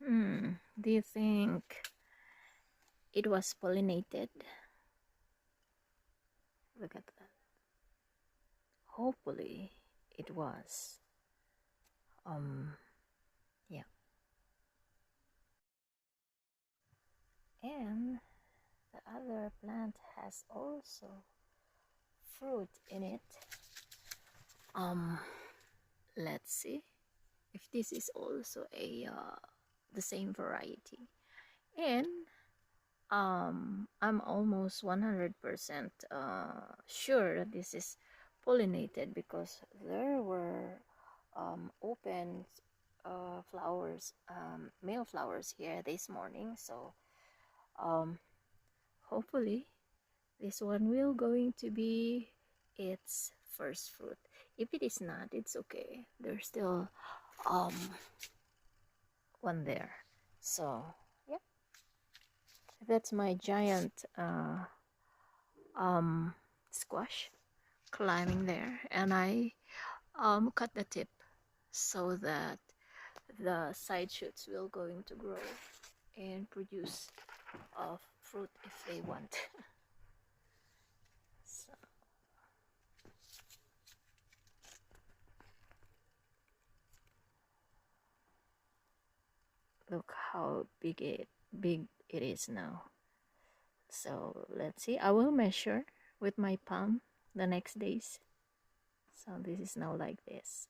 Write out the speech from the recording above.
Do you think it was pollinated? Look at that. Hopefully it was. Yeah. And the other plant has also fruit in it. Um, let's see if this is also a the same variety. And I'm almost 100% sure that this is pollinated because there were open flowers, male flowers here this morning. So um, hopefully this one will going to be its first fruit. If it is not, it's okay. There's still um, one there. So yeah, that's my giant um, squash climbing there, and I cut the tip so that the side shoots will going to grow and produce fruit if they want. So look how big it is now. So let's see. I will measure with my palm the next days. So this is now like this.